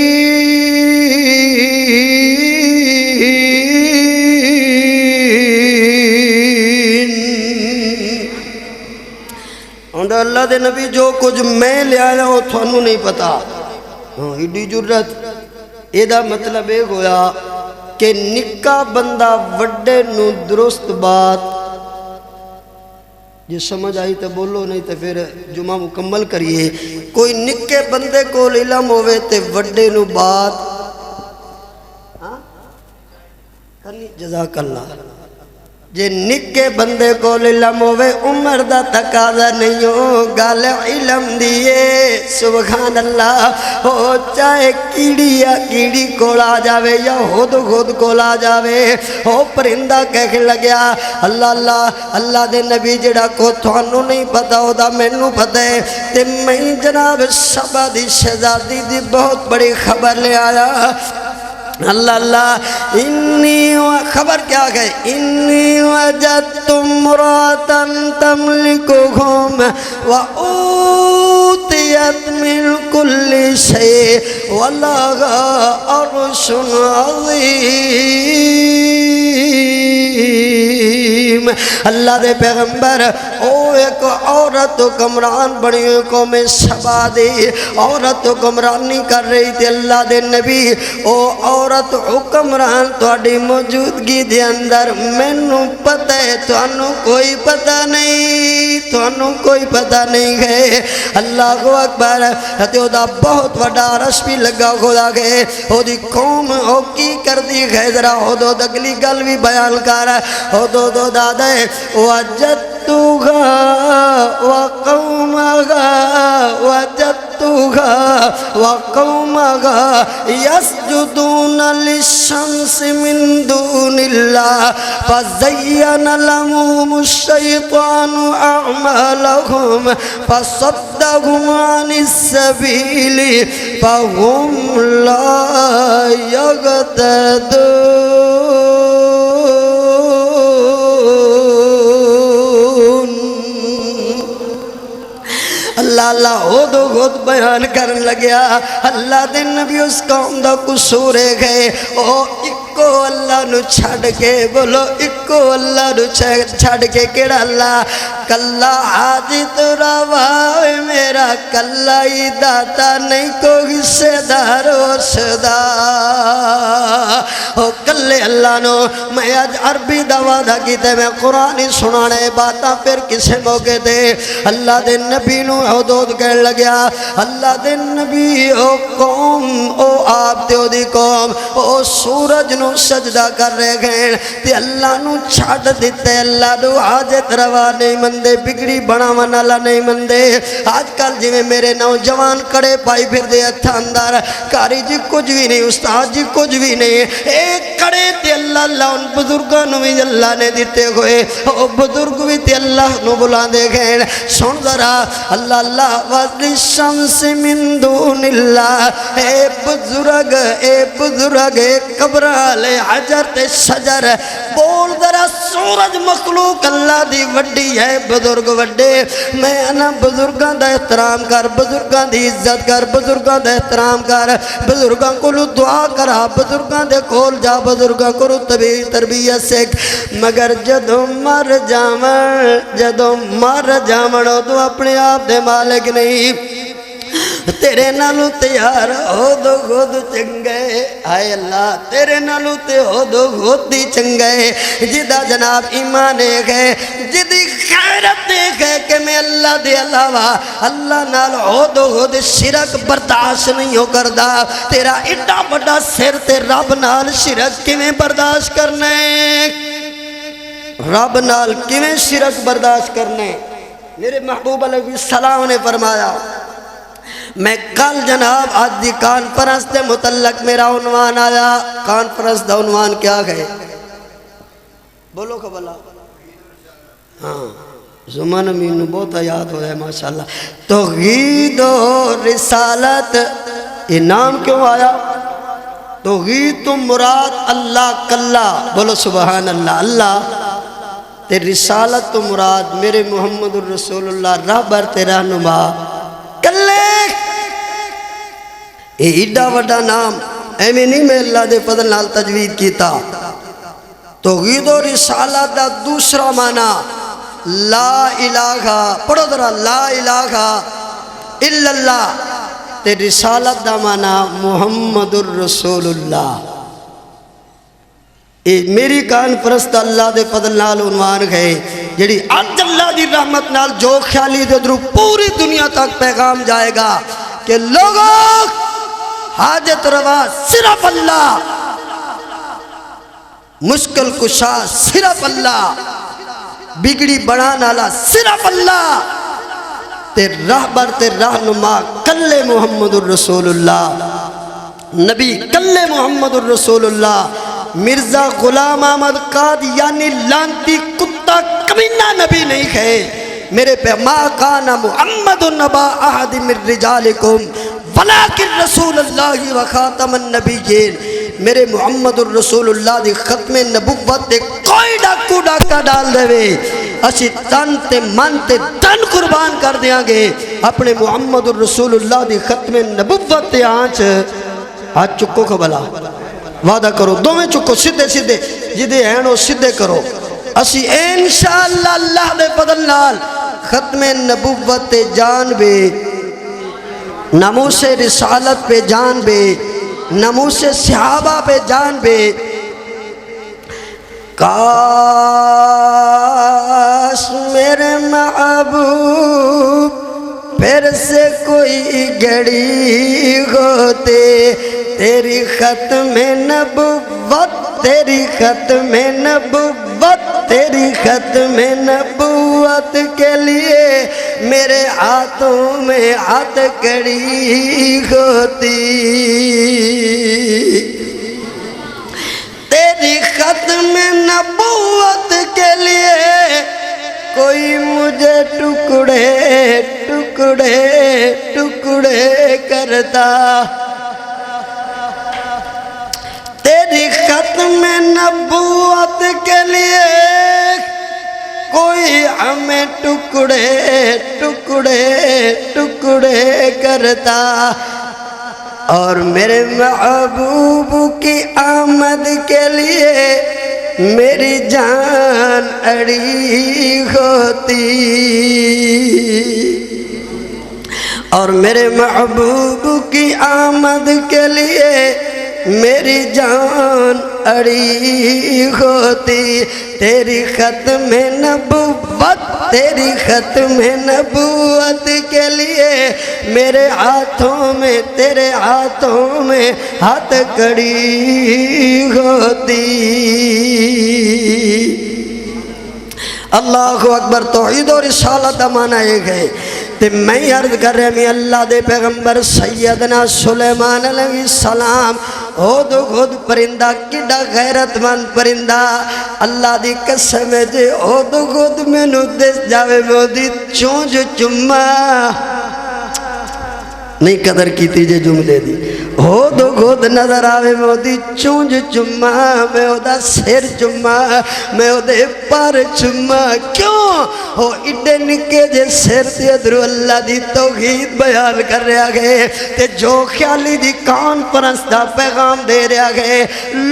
C: اللہ دے نبی جو کچھ میں لے آیا وہ تھانوں نہیں پتا ایڈی جرت ایدہ مطلب ایک ہویا کہ نکا بندہ وڈے نو درست بات جو سمجھ آئی تو بولو نہیں تو پھر جمعہ مکمل کریے کوئی نکے بندے کو علم ہوئے تے وڈے نو بات جزاک اللہ جے نکے بندے کو علم ہوئے عمر دا تقاضا نہیں ہو گال علم دیئے سبحان اللہ ہو چاہے کیڑی یا کیڑی کولا جاوے یا خود خود کولا جاوے ہو پرندہ کہہ لگیا اللہ اللہ اللہ دے نبی جڑا کو تھانو نہیں پتا ہو دا میں نو پتا ہے تے میں جناب شبہ دی شہزادی دی بہت بڑی خبر لے آیا اللہ اللہ انی خبر کیا گئے انی وجدت امرأة تملکہم وَأُوتِيَتْ مِنْ كُلِّ شَيْءٍ وَلَهَا عَرْشٌ عَظِيمٌ اللہ دے پیغمبر او ایک عورت کمران بڑی قوم سبا دی عورت کمرانی کر رہی تھی اللہ دے نبی او عورت حکمران تواڈی موجودگی دے اندر مینوں پتہ ہے تانوں کوئی پتہ نہیں تانوں کوئی پتہ نہیں ہے اللہ اکبر تے او دا بہت وڈا عرش بھی لگا خدا گئے او دی قوم او کی کر دی ہے ذرا او دو اگلی گل بھی بیان کر او دو دادا وجدتها وقومها وقومها يسجدون للشمس من دون الله فزين لهم الشيطان أعمالهم فصدهم عن السبيل فهم لا يهتدون خود بیان کرن لگیا اللہ دے نبی اس قوم دا قصور ہے او اکو اللہ نو چھڑ کے بولو اکو اللہ نو چھڑ کے کیڑا اللہ کلا حاجت روا میرا کلا ہی داتا نہیں کو حصے دار وسدا او کلے اللہ نو میں آج عربی دا وعدہ کیتے میں قرآن سنانے باتاں پھر کسے موقع دے اللہ دے نبی نو حدود کہنے لگیا اللہ دے نبی او قوم او آپ تے او دی قوم او سورج نو سجدہ کر رہے گئے تے اللہ نو چھاڑ دیتے اللہ نو حاجت روا نہیں مندے بگڑی بڑا منالا نہیں مندے آج کل جی میں میرے نوجوان کڑے پائی پھر دے اندر کاری جی کچھ بھی نہیں استاد جی کچھ بھی نہیں ایک کڑے تے اللہ ان بزرگانوں بھی اللہ نے دیتے ہوئے او بزرگ بھی تے اللہ نو بلا دے گئے سن ذرا اللہ اللہ وَذِّ شَمْسِ مِن دُونِ اللَّهِ اے بزرگ اے قبرال حجر تے شجر بول ذرا سورج مخلوق اللہ دی وڈی ہے بزرگ وڈے میں انا بزرگاں دا احترام کر بزرگاں دی عزت کر بزرگاں دا احترام کر بزرگاں کو دعا کرا بزرگاں دے کول جا بزرگاں کو تربیت سکھ مگر جدو مر جامن تو اپنے آپ دے مالک نہیں تیرے نالو تیار ہو دو خود چنگے آئے اللہ تیرے نالو تے ہو دو خود دی چنگے جدہ جناب ایمان ہے جدی خیرت ہے کہ میں اللہ دے علاوہ اللہ نال ہو دو خود شرک برداشت نہیں ہو کردہ تیرا اڈا بڑا سر تے رب نال شرک کی میں برداشت کرنے رب نال کی میں شرک برداشت کرنے میرے محبوب علیہ السلام نے فرمایا میں کل جناب آج دی کانفرنس دے متعلق میرا عنوان آیا کانفرنس دا عنوان کیا گئے بولو کبلا ہاں زمان امین بہت یاد ہو ہے ماشاءاللہ توحید و رسالت یہ نام کیوں آیا توحید تو مراد اللہ کلا بولو سبحان اللہ اللہ تے رسالت تو مراد میرے محمد الرسول اللہ رہبر تے رہنما کلے اے ایڈا وڈا نام ایمیں نہیں میں اللہ دے فضل نال تجوید کیتا توحید و رسالت دا دوسرا معنی لا الہ پڑھو ذرا لا الہ الا اللہ تے رسالت دا معنی محمد الرسول اللہ میری کانفرنس دا اللہ دے فضل نال عنوان گئے جڑی آج اللہ دی رحمت نال جو خیالی دے درو پوری دنیا تک پیغام جائے گا کہ لوگوں حاجت روا صرف اللہ مشکل کشا صرف اللہ بگڑی بڑھان والا صرف اللہ تے رہبر تے رہنما کلے محمد الرسول اللہ نبی کلے محمد الرسول اللہ مرزا غلام احمد قادیانی لانتی کتا کمینہ نبی نہیں ہے میرے پہ ما کان محمد نبا احد من رجالکم ولیکن رسول اللہ و خاتم النبیین میرے محمد الرسول اللہ دی ختم نبوت دے کوئی ڈاکو ڈاکا ڈال دے وے اسی تن تے من تے تن قربان کر دیاں گے اپنے محمد الرسول اللہ دی ختم نبوت دے آنچ چکو کو بلا وعدہ کرو دو میں چکو سدھے سدھے جدے اینو سدھے کرو اسی انشاءاللہ اللہ دے فضل نال ختم نبوت جان بے ناموس رسالت پہ جان بے ناموس صحابہ پہ جان بے کاش میرے محبوب پھر سے کوئی گھڑی ہوتے تیری ختم نبوت تیری ختم نبوت تیری ختم نبوت کے لیے میرے ہاتھوں میں ہاتھ کڑی ہوتی تیری ختم نبوت کے لیے کوئی مجھے ٹکڑے ٹکڑے ٹکڑے کرتا تیری ختم نبوت کے لیے کوئی ہمیں ٹکڑے ٹکڑے ٹکڑے کرتا، اور میرے محبوب کی آمد کے لیے میری جان اڑی ہوتی، اور میرے محبوب کی آمد کے لیے میری جان اڑی ہوتی، تیری ختم نبوت تیری ختم نبوت کے لیے میرے ہاتھوں میں تیرے ہاتھوں میں ہاتھ کڑی ہوتی۔ اللہ اکبر۔ توحید و رسالت مانا ایک ہے۔ تے میں عرض کر رہے ہیں اللہ دے پیغمبر سیدنا سلیمان علیہ السلام ہود خود پرندہ کڈا غیرت مند پرندہ، اللہ دی قسم جے ہود خود میں نو دس جاوے مودی چونج چمہ نہیں قدر کی تیجے جملے دی، ہود خود نظر آوے مودی چونج چمہ، میں ہودا سیر چمہ، میں ہودے پر چمہ، کیوں ہو اڈے نکے جے سیر تے ادھر اللہ دی توحید بیان کر رہا گئے، تے جو خیالی دی کانفرنس دا پیغام دے رہا گئے،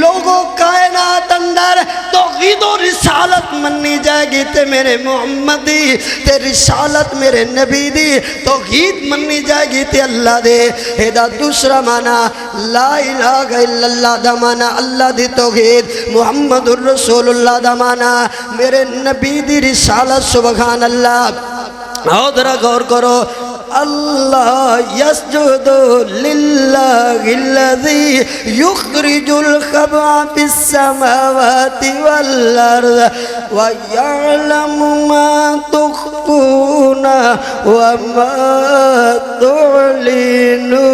C: لوگوں کائنات اندر توحید و رسالت منی جائے گی، تے میرے محمد دی تے رسالت میرے نبی دی توحید منی جائے گی، تے اللہ دے ایدہ دوسرا معنی لا الہ الا اللہ دا معنی اللہ دی توحید، محمد الرسول اللہ دا معنی میرے نبی دی رسالت، سبحان اللہ۔ اور ذرا غور کرو، اللہ یسجد للہ الذی یخرج الخبء فی السماوات والارض ویعلم ما تخفون وما تعلنون۔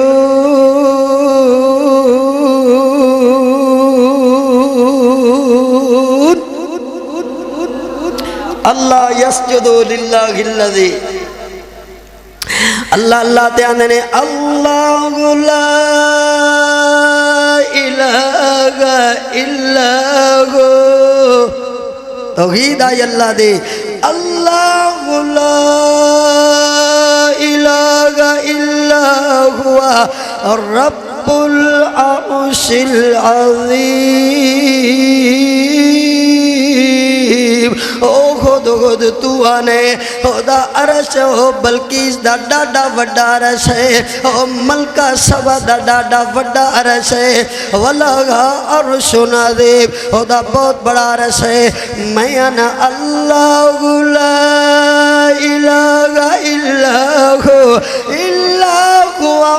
C: اللہ یسجد للہ الذی، اللہ اللہ تے آندے نے اللہ لا الہ الا ہو، توحید آئی اللہ دے، اللہ لا الہ الا ہوا رب العرش العظیم۔ او خود خود تو آنے خدا عرش ہو، بلکیس دا ڈاڈا وڈا عرش ہے، او ملکہ سبا دا ڈاڈا وڈا عرش ہے، وَلَغَا عَرْشٌ عَظِيمٌ، خدا بہت بڑا عرش ہے۔ میں انا اللہ لا الہ الا ہو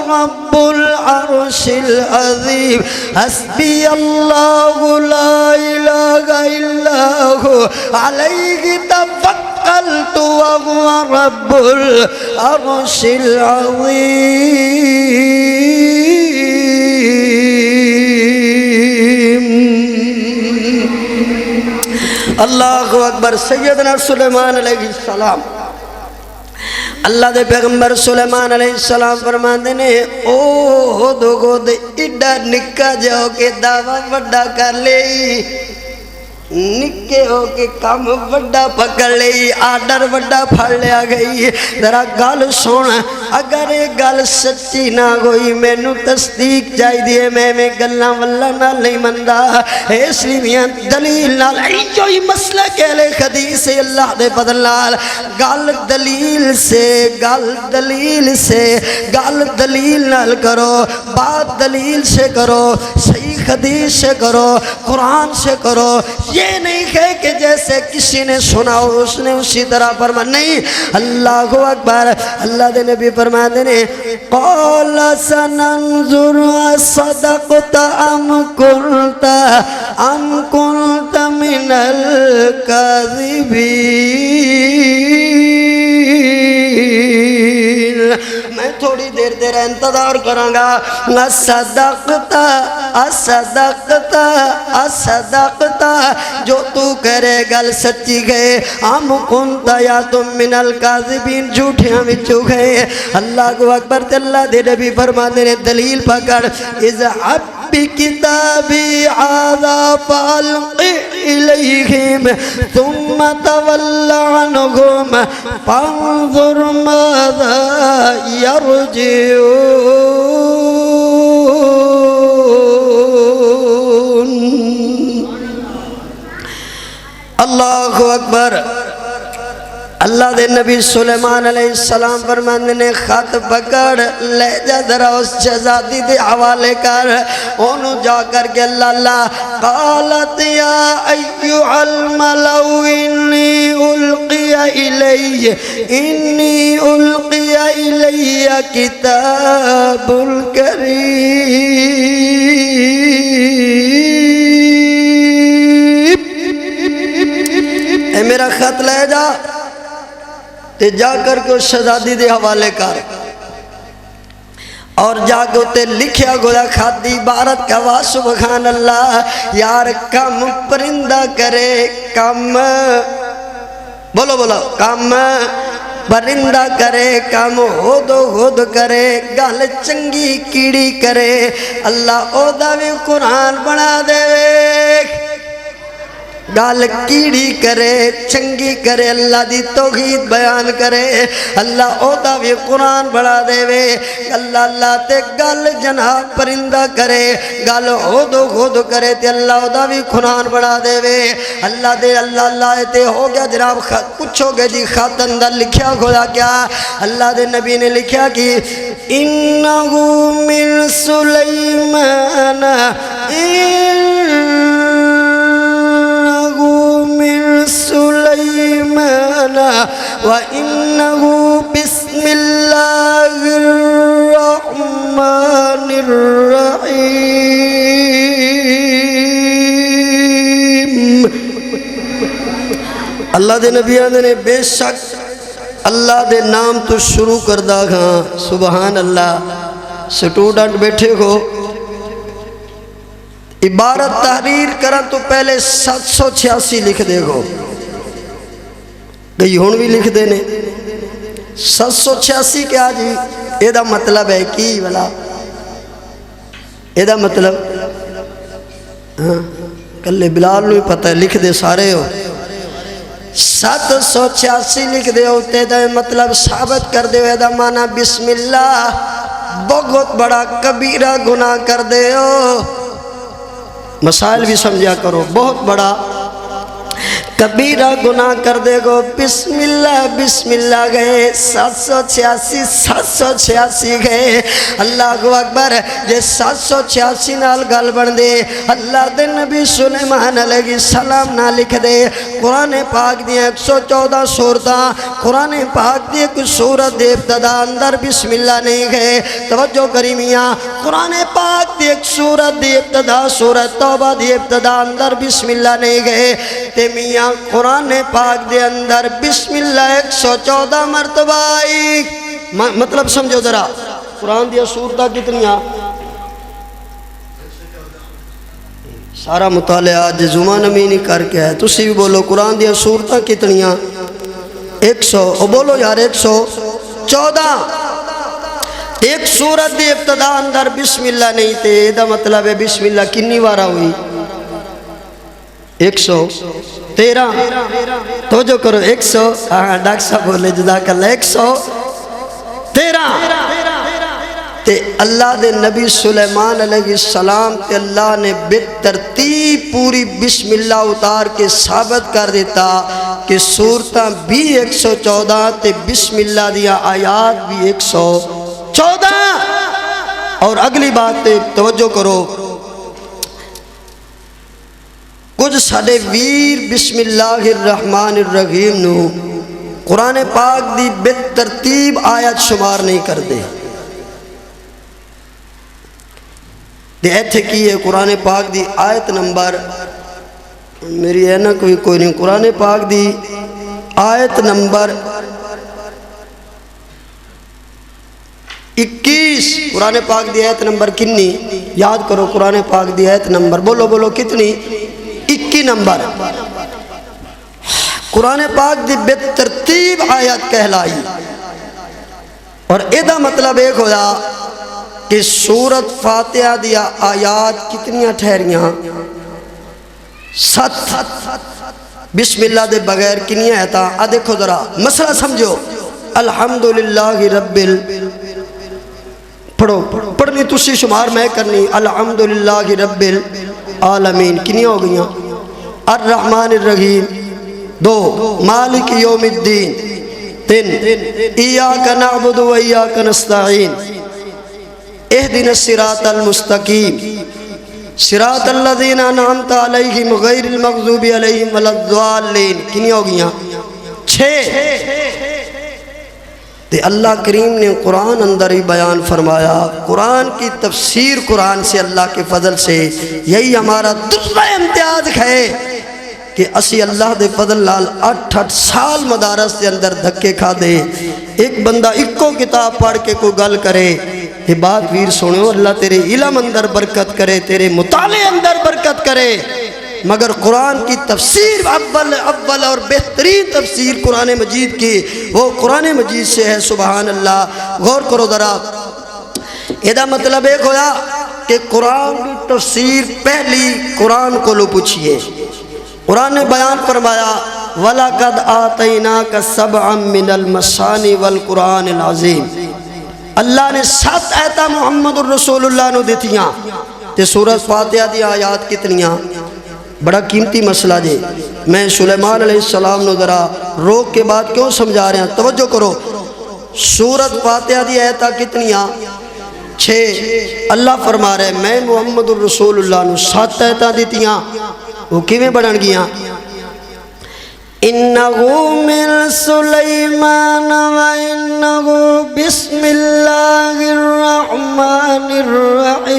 C: رب العرش العظیم، حسبی اللہ لا الہ الا ہو علیہ توکلت وهو رب العرش العظیم۔ اللہ اکبر۔ سیدنا سلیمان علیہ السلام، اللہ دے پیغمبر سلیمان علیہ السلام فرماندے نے او ہود خود ایڈا نکا جاؤ کے دعویٰ وڈا کر لے، نکے ہو کے کام وڈا پکڑ لئی، آڈر وڈا پھڑ لیا گئی۔ ذرا گل سن، اگر یہ گل سچی نہ ہوئی مینوں تصدیق چاہی دیئے، میں گلاں واللہ نہ نہیں مندہ، اس لیے دلیل نال ایجوئی مسئلہ کہلے حدیث اللہ دے فضل نال، گل دلیل سے گل دلیل نال کرو، بات دلیل سے کرو، صحیح حدیث سے کرو، قرآن سے کرو، یہ نہیں ہے کہ جیسے کسی نے سنا ہو اس نے اسی طرح فرما، نہیں۔ اللہ اکبر۔ اللہ دے نبی فرماتے ہیں قال سننظر صدقت ام كنت من الكاذبین، میں تھوڑی دیر تیرا انتظار کروں گا۔ اصدقتا جو تو کرے گل سچی گئے، ام کنتا یا تم من الکاذبین جھوٹیاں وچوں گئے۔ اللہ کو اکبر۔ تے اللہ دے نبی فرماتے نے دلیل پکڑ، اذهب بکتابی ھذا فالقہ إليهم ثم تول عنهم فانظر ماذا يرجعون. اللہ اکبر. اللہ دے نبی سلیمان علیہ السلام فرماندے نے خط پکڑ لے جا ذرا اس شہزادی دے حوالے کر انہوں جا کر کے اللہ قالت یا ایہا الملأ انی القی الی کتاب کریم. اے میرا خط لے جا تے جا کر کے اس شہزادی دے حوالے کر اور جا کے تے لکھیا گویا خط دی عبارت کا وا سبحان اللہ. یار کم پرندہ کرے کم بولو بولو کم پرندہ کرے کم ہود کرے گل چنگی کیڑی کرے اللہ او دا بھی قرآن بنا دے. گال کیڑی کرے چنگی کرے اللہ دی توحید بیان کرے اللہ او دا بھی قرآن بڑھا دے وے. اللہ تے گال جناب پرندہ کرے گال ہود کرے تے اللہ او دا بھی قرآن بڑھا دے وے. اللہ دے اللہ تے ہو گیا جناب پوچھو گے جی خط اندر لکھیا کھولا کیا. اللہ دے نبی نے لکھیا کہ انہو من سلیمان سلیمان وَإِنَّهُ بِسْمِ اللَّهِ الرَّحْمَنِ الرَّحِيمِ. اللہ دے نبی نے بے شک اللہ دے نام تو شروع کردہ گھاں. سبحان اللہ. سٹوڈنٹ بیٹھے ہو عبارت تحریر کرن تو پہلے 786 لکھ دے گو گئی ہون بھی لکھ دینے 786 کیا جی یہ دا مطلب ہے کی والا یہ دا مطلب کلے بلال نوی پتہ ہے لکھ دے سارے ہو 786 لکھ دے ہوتے دا مطلب ثابت کر دے ہوئے دا مانا بسم اللہ بہت بڑا کبیرہ گناہ کر دے ہو. مسائل بھی سمجھا کرو. بہت بڑا کبیرہ گناہ کر دے گو بسم اللہ گئے 786 گئے. اللہ اکبر جے 786 نال گل بن دے اللہ دے نبی سلیمان علیہ السلام نہ لکھ دے. قرآن پاک دیا 114 سورتاں قرآن پاک دی ایک سورت دے ابتدا اندر بسم اللہ نہیں گئے. توجہ کریمیاں قرآن پاک دی ایک سورت دی ابتدا سورت توبہ دی ابتدا اندر بسم اللہ نہیں گئے. تے میاں قرآن پاک دے اندر بسم اللہ 114 مرتبہ آئی. مطلب سمجھو ذرا قرآن دیا سورتہ کتنیاں سارا مطالعہ آج زمان امینی کر کے ہے. تسی بھی بولو قرآن دیا سورتہ کتنیاں 100 بولو یار 114. ایک سورت دی ابتدا اندر بسم اللہ نہیں تے دا مطلب ہے بسم اللہ کنی وارہ ہوئی 113. تو جو کرو 100 ڈاکٹر صاحب بولے جزاک اللہ 113. تے اللہ دے نبی سلیمان علیہ السلام تے اللہ نے بترتیب پوری بسم اللہ اتار کے ثابت کر دیتا کہ سورتاں بھی 114 تے بسم اللہ دیا آیات بھی 114. اور اگلی بات تے توجہ کرو کچھ ساڑے ویر بسم اللہ الرحمن الرحیم نو قرآن پاک دی بترتیب آیت شمار نہیں کر دے. دے ایتھے کی ہے قرآن پاک دی آیت نمبر میری ہے نا کوئی نہیں قرآن پاک دی آیت نمبر 21 قرآن پاک دی آیت نمبر کنی یاد کرو قرآن پاک دی آیت نمبر بولو کتنی 21 نمبر قرآن پاک دی بترتیب آیت کہلائی. اور ایدہ مطلب ایک ہویا کہ سورت فاتحہ دیا آیات کتنیاں ٹھہریاں سات بسم اللہ دے بغیر کنیاں آیتاں آ دیکھو ذرا مسئلہ سمجھو الحمدللہ رب پڑھو پڑھنی تسی شمار میں کرنی الحمدللہ رب العالمین کنیاں ہو گئیاں الرحمن الرحیم دو مالک یوم الدین تین ایاک نعبد و ایاک نستعین اہدنا الصراط المستقیم صراط الذین انعمت علیہم غیر المغضوب علیہم ولا الضالین کنی ہو گئیاں چھ تے اللہ کریم نے قرآن اندر ہی بیان فرمایا قرآن کی تفسیر قرآن سے اللہ کے فضل سے یہی ہمارا دوسرا امتیاز ہے کہ اسی اللہ دے فضل لال 8 سال مدارس دے اندر دھکے کھا دے ایک بندہ اکو کتاب پڑھ کے کوئی گل کرے یہ بات ویر سنو اللہ تیرے علم اندر برکت کرے تیرے مطالعے اندر برکت کرے مگر قرآن کی تفسیر اول اور بہترین تفسیر قرآن مجید کی وہ قرآن مجید سے ہے سبحان اللہ غور کرو ذرا یہ مطلب ایک ہویا کہ قرآن کی تفسیر پہلی قرآن کو لو پوچھئے قرآن نے بیان فرمایا وَلَقَدْ آتَيْنَاكَ سَبْعًا مِّنَ الْمَثَانِي وَالْقُرْآنِ الْعَظِيمِ اللہ نے 7 آیتاں محمد الرسول اللہ نے دیتیاں تے سورۃ فاتحہ دی آیات کتنیاں بڑا قیمتی مسئلہ جے میں سلیمان علیہ السلام نے ذرا روک کے بعد کیوں سمجھا رہے ہیں توجہ کرو سورۃ فاتحہ دی آیتاں کتنیاں 6 اللہ فرما رہے ہیں میں محمد الرسول اللہ نے 7 آیتاں دیتیاں وہ کیویں بڑھن گیاں انہو من سلیمان و انہو بسم اللہ الرحمن الرحیم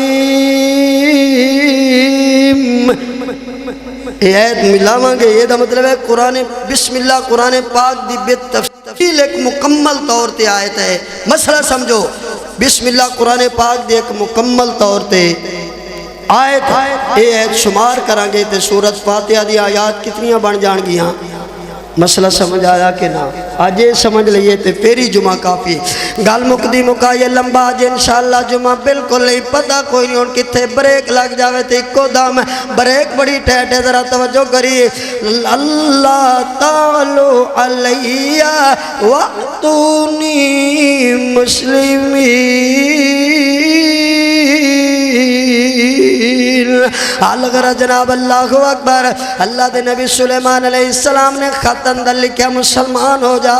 C: یہ آیت ملاواں گے یہ دا مطلب ہے قرآن بسم اللہ قرآن پاک دی بے تفصیل ایک مکمل طور تے آیت ہے مسئلہ سمجھو بسم اللہ قرآن پاک دی ایک مکمل طور تے آیت یہ آیت شمار کریں گے تے سورۃ فاتحہ دی آیات کتنیاں بن جان گیاں مسئلہ سمجھ آیا کہ نہ آج یہ سمجھ لئیے تے پھری جمعہ کافی گال مقدی مکا یہ لمبا آج انشاءاللہ جمعہ بالکل نہیں پتہ کوئی نہیں ان کی تھے بریک لگ جاوے تے کو دام بریک بڑی ٹھہٹے ذرا توجہ کری اللہ تعالی علیہ وَأْتُونِي مسلمین الگر جناب اللہ اکبر اللہ دے نبی سلیمان علیہ السلام نے خط اندر لکھا مسلمان ہو جا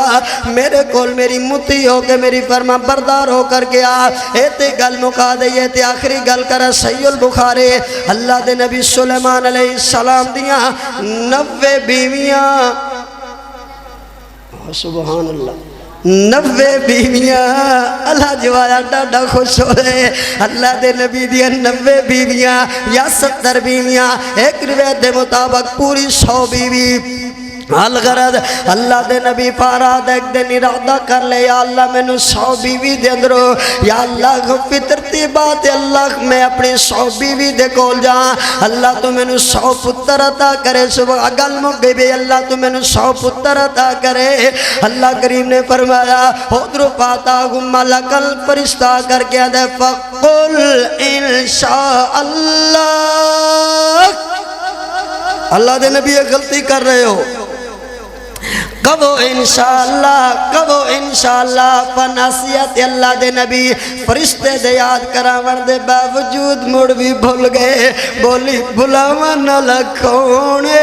C: میرے کول میری متی ہو کے میری فرما بردار ہو کر گیا ایتے گل مکا دے یہ تے آخری گل کر صحیح البخاری اللہ دے نبی سلیمان علیہ السلام دیا 90 بیویاں سبحان اللہ 90 بیویاں اللہ جوایا ڈاڈا خوش ہو رہے اللہ دے نبی دیا 90 بیویاں یا 70 بیویاں ایک روایت دے مطابق پوری 100 بیوی الغرض اللہ دے نبی فاراد ایک دن ارادہ کر لے یا اللہ میں نے 100 بیوی دے اندرو یا اللہ فطرتی بات اللہ میں اپنی 100 بیوی دے کول جاں اللہ تو میں نے 100 پتر عطا کرے صبح اگل مگے بھی اللہ تو میں نے 100 پتر عطا کرے اللہ کریم نے فرمایا حضر پاتا ملکل فرشتہ کر کے دے فقل انشاءاللہ اللہ دے نبی ایک غلطی کر رہے ہو کبو انشاءاللہ فناسیت اللہ دے نبی فرشتے دے یاد کراون دے باوجود مڑ بھی بھول گئے بولی بھلاوان لکھونے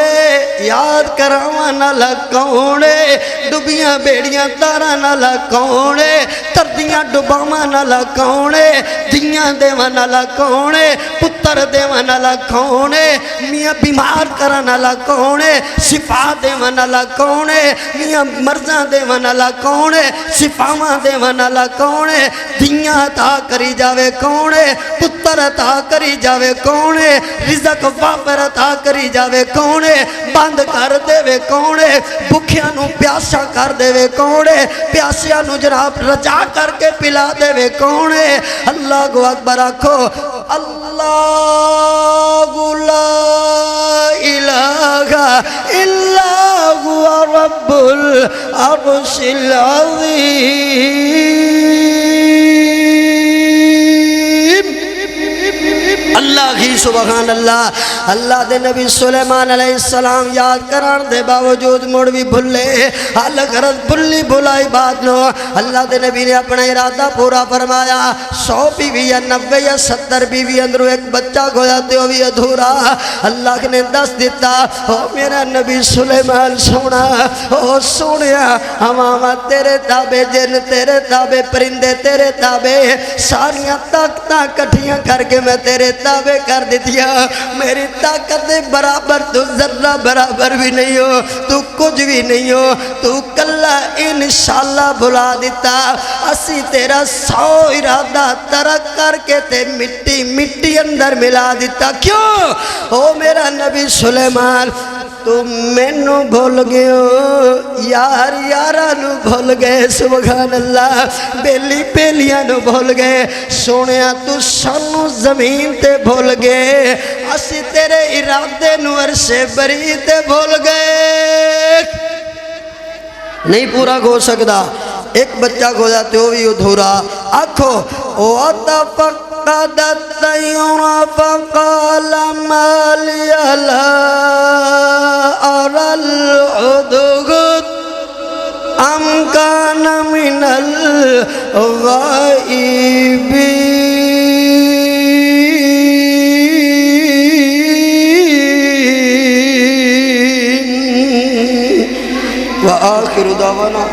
C: یاد کراوان لکھونے ڈبیاں بیڑیاں تاران لکھونے تردیاں ڈباوان لکھونے دیاں دیوان لکھونے پتر دیوان لکھونے میاں بیمار کران لکھونے شفا دیوان لکھونے میاں مرزاں دے منالا کونے صفاواں دے منالا کونے دیاں عطا کری جاوے کونے پتر عطا کری جاوے کونے رزق وافر عطا کری جاوے کونے بند کر دے وے کونے بھکھیاں نو پیاسا کر دے وے کونے پیاسیاں نو جناب رجا کر کے پلا دے وے کونے اللہ کو اکبر آکھو اللہ لا الہ الا هو رب العرش العظیم اللہ آخی سبحان اللہ۔ اللہ دے نبی سلیمان علیہ السلام یاد کران دے باوجود مڑ بھی بھلے، حال غرض بھلی بھلائی بات نو اللہ دے نبی نے اپنا ارادہ پورا فرمایا۔ 100 بیوی یا 90 یا 70 بیوی اندروں ایک بچہ گویاتے ہو بھی ادھورا۔ اللہ نے دس دیتا، او میرا نبی سلیمان سونا، او سونیا ہماما تیرے تابے، جن تیرے تابے، پرندے تیرے تابے، ساریاں طاقتاں کٹھیاں کر کے میں تیرے تابے کر دیتیا۔ میری طاقت برابر تو ذرہ برابر بھی نہیں ہو، تو کچھ بھی نہیں ہو، تو کلہ انشاءاللہ بھلا دیتا۔ اسی تیرا 100 ارادہ ترک کر کے تے مٹی مٹی اندر ملا دیتا۔ کیوں؟ او میرا نبی سلیمان تم مینو بھول گئے ہو، یار یارہ نو بھول گئے، سبحان اللہ، بیلی بیلیاں نو بھول گئے، سونیا تو سانو زمین تے بھول گئے، اسی تیرے ارادے نو عرش بری تے بھول گئے۔ نہیں پورا ہو سکتا، ایک بچہ کو جاتے ہو بھی ادھورا۔ آکھو وَتَفَقَّدَ الطَّيْرَ فَقَالَ مَا لِيَ لَا أَرَى الْهُدْهُدَ أَمْ كَانَ مِنَ الْغَائِبِينَ وآخر دعوانا